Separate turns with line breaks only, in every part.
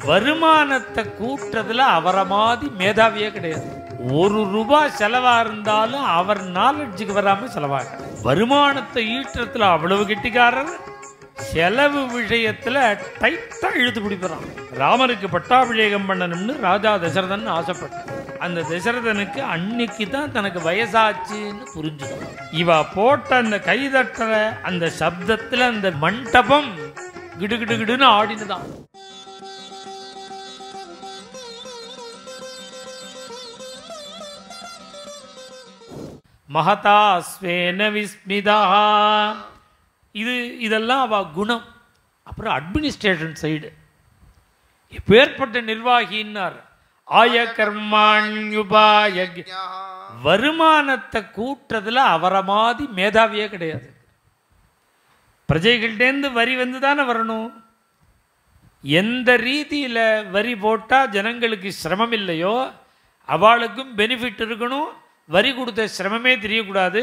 வருமானத்தை கூட்டுறதுல அவரை மாதிரி மேதாவியே கிடையாது. ₹1 செலவா இருந்தாலும் அவர் நாலெட்ஜுக்கு வராம செலவாக. வருமானத்தை ஈட்டுறதுல அவ்வளவு கெட்டிக்காரர், செலவு விஷயத்துல டைட்டா இழுத்து பிடிப்பான். ராமருக்கு பட்டாபிஷேகம் பண்ணணும்னு ராஜா தசரதன் ஆசைப்பட்டான். அந்த தசரதனுக்கு அன்னைக்கு தான் தனக்கு வயசாச்சுன்னு புரிஞ்சுது. இவ போட்ட அந்த கைதட்டல அந்த சப்தத்துல அந்த மண்டபம் கிடுகிடுகிடுன்னு ஆடினுதான். மகதா ஸ்வேன விஸ்மிதா. இதெல்லாம் அவ குணம். அப்புறம் அட்மினிஸ்ட்ரேஷன் சைடு எப்பேற்பட்ட நிர்வாகின்னார். ஆய கர்மாண்யுபாய. வருமானத்தை கூட்டுறதுல அவரை மாதிரி மேதாவியே கிடையாது. பிரஜைகள்டேந்து வரி வந்து தானே வரணும். எந்த ரீதியில் வரி போட்டால் ஜனங்களுக்கு சிரமம் இல்லையோ அவளுக்கும் பெனிஃபிட் இருக்கணும். வரி கொடுத்த சிரமமே தெரியக்கூடாது.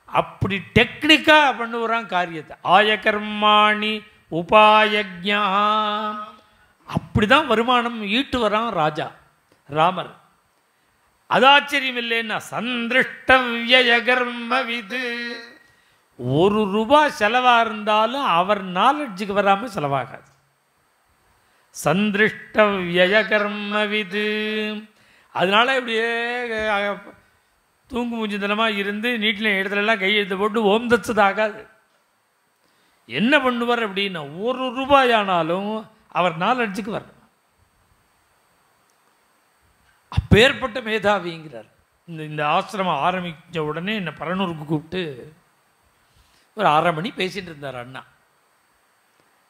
அப்படி டெக்னிக்காக பண்ணுவான் காரியத்தை. ஆய கர்மாணி உபாயஜ்ஞா. அப்படிதான் வருமானம் ஈட்டு வரான் ராஜா ராமர். அது ஆச்சரியம் இல்லைன்னா சந்திருஷ்டவ்யய கர்மவிது. ₹1 செலவா இருந்தாலும் அவர் நாலெட்ஜுக்கு வராமல் செலவாகாது. சந்திருஷ்டவ்யய கர்மவிது. அதனால இப்படியே தூங்கு மூஞ்சித்தனமாக இருந்து நீட்டில் இடத்துலலாம் கையெழுத்து போட்டு ஓம் தச்சது ஆகாது. என்ன பண்ணுவார் அப்படின்னா ₹1 ஆனாலும் அவர் நாலெட்ஜுக்கு வரணும். அப்பேற்பட்ட மேதாவிங்கிறார். இந்த ஆசிரமம் ஆரம்பித்த உடனே என்னை பரனூருக்கு கூப்பிட்டு ஒரு 1/2 மணி பேசிகிட்டு இருந்தார் அண்ணா.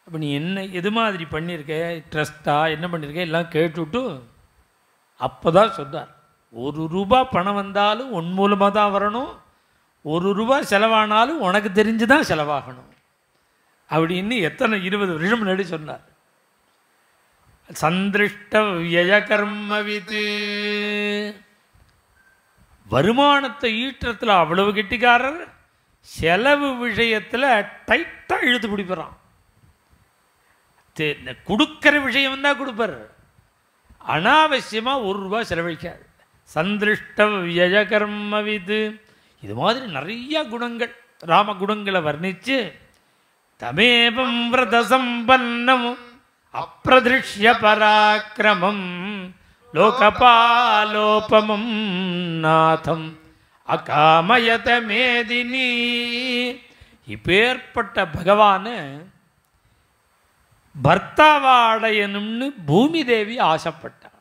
அப்போ நீ என்ன எது மாதிரி பண்ணியிருக்க, ட்ரஸ்ட்டா என்ன பண்ணியிருக்க எல்லாம் கேட்டுவிட்டு அப்போ தான் சொன்னார். ₹1 பணம் வந்தாலும் உன் மூலமாக தான் வரணும். ₹1 செலவானாலும் உனக்கு தெரிஞ்சு தான் செலவாகணும் அப்படின்னு எத்தனை 20 வருஷம் முன்னாடி சொன்னார். சந்திருஷ்ட விய கர்மவிது. வருமானத்தை ஈட்டுறதுல அவ்வளவு கெட்டிக்காரர், செலவு விஷயத்தில் டைட்டாக இழுத்து பிடிப்பான். கொடுக்கிற விஷயம் தான் கொடுப்பார், அனாவசியமாக ₹1 செலவழிக்காது. சந்திருஷ்ட விய கர்மவிது. இது மாதிரி நிறைய குணங்கள் ராம குணங்களை வர்ணித்து தமேபம் விரத சம்பன்னம் அப்பிரதிருஷ்ய பராக்கிரமம் லோகபாலோபமம் நாதம் அகாமயத மேதினி. இப்பேற்பட்ட பகவான பர்த்தாவா அடையணும்னு பூமி தேவி ஆசைப்பட்டார்.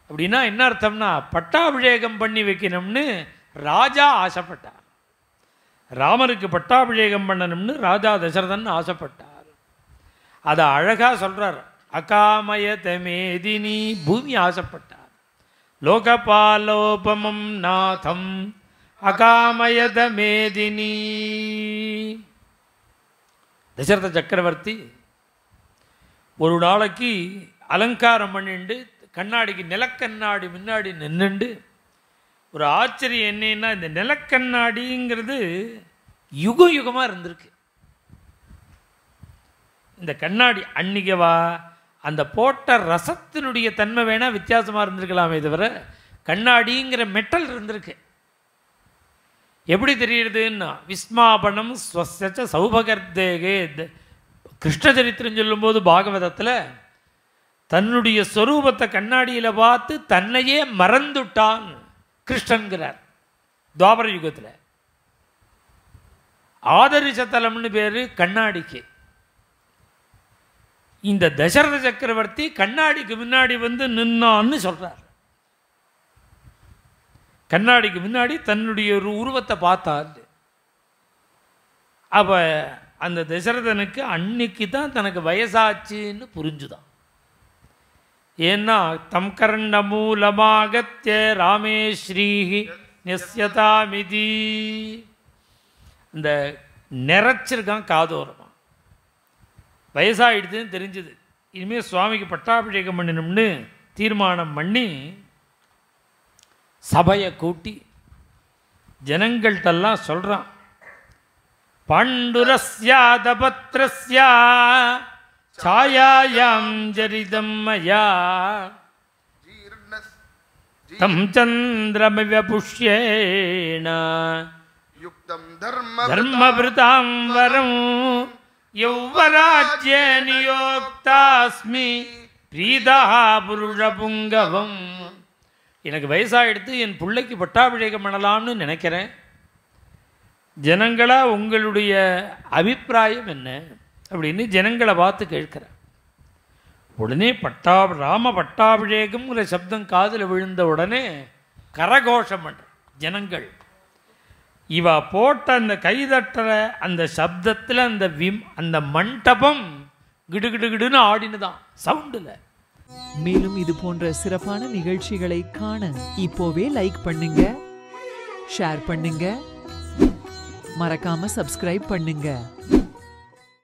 அப்படின்னா என்ன அர்த்தம்னா பட்டாபிஷேகம் பண்ணி வைக்கணும்னு ராஜா ஆசைப்பட்டார். ராமருக்கு பட்டாபிஷேகம் பண்ணணும்னு ராஜா தசரதன் ஆசைப்பட்டார். அதை அழகாக சொல்கிறார். அகாமயத மேதினி. பூமி ஆசைப்பட்டார். லோகபாலோபமம் நாதம் அகாமயத மேதினி. தசரத சக்கரவர்த்தி ஒரு நாளைக்கு அலங்காரம் பண்ணிண்டு கண்ணாடிக்கு நிலக்கண்ணாடி முன்னாடி நின்றுண்டு ஒரு ஆச்சரியம் என்னன்னா, இந்த நிலக்கண்ணாடிங்கிறது யுக யுகமாக இருந்திருக்கு. இந்த கண்ணாடி அன்னிக்கவா அந்த போட்ட ரசத்தினுடைய தன்மை வேணால் வித்தியாசமாக இருந்திருக்கலாமே தவிர கண்ணாடிங்கிற மெட்டல் இருந்திருக்கு. எப்படி தெரியுதுன்னா விஸ்மாபனம் ஸ்வச சௌபகர்தேகே. கிருஷ்ண சரித்திரம் சொல்லும்போது பாகவதத்தில் தன்னுடைய ஸ்வரூபத்தை கண்ணாடியில் பார்த்து தன்னையே மறந்துட்டான் கிருஷ்ணன்கிறார். துவாபர யுகத்தில் ஆதரிசத்தலம்னு பேர் கண்ணாடிக்கு. இந்த தசரத சக்கரவர்த்தி கண்ணாடிக்கு முன்னாடி வந்து நின்னான்னு சொல்றார். கண்ணாடிக்கு முன்னாடி தன்னுடைய ஒரு உருவத்தை பார்த்தார். அப்ப அந்த தசரதனுக்கு அன்னைக்கு தான் தனக்கு வயசாச்சுன்னு புரிஞ்சுதான். ஏன்னா தம் கர்ண மூலமாகத்ய ராமே ஸ்ரீஹி நெஸ்யதாமிதி. இந்த நிறைச்சிருக்கான் காதோரமா, வயசாகிடுதுன்னு தெரிஞ்சுது. இனிமேல் சுவாமிக்கு பட்டாபிஷேகம் பண்ணணும்னு தீர்மானம் பண்ணி சபையை கூட்டி ஜனங்கள்கிட்டெல்லாம் சொல்கிறான். பாண்டுரஸ்யாதபத்ரஸ்யா छायायां जरितं मया तं चन्द्रमिव पुष्येण धर्मभृतां वरं यौवराज्ये नियोक्तास्मि प्रीतः पुरुषपुङ्गवम्. எனக்கு வயசாகிடுத்து, என் பிள்ளைக்கு பட்டாபிஷேகம் பண்ணலாம்னு நினைக்கிறேன். ஜனங்களா உங்களுடைய அபிப்பிராயம் என்ன அப்படின்னு ஜனங்களை பார்த்து கேட்கிறேன். உடனே ராம பட்டாபிஷேகம்ங்கிற சப்தம் காதில் விழுந்த உடனே கரகோஷம் பண்ற ஜனங்கள். இவ போட்ட அந்த கைதட்டுற அந்த சப்தத்தில் அந்த மண்டபம் கிடுகிடுகிடுன்னு ஆடினுதான் சவுண்டில்.
மேலும் இது போன்ற சிறப்பான நிகழ்ச்சிகளை காண இப்போவே லைக் பண்ணுங்க, ஷேர் பண்ணுங்க, மறக்காம சப்ஸ்கிரைப் பண்ணுங்க.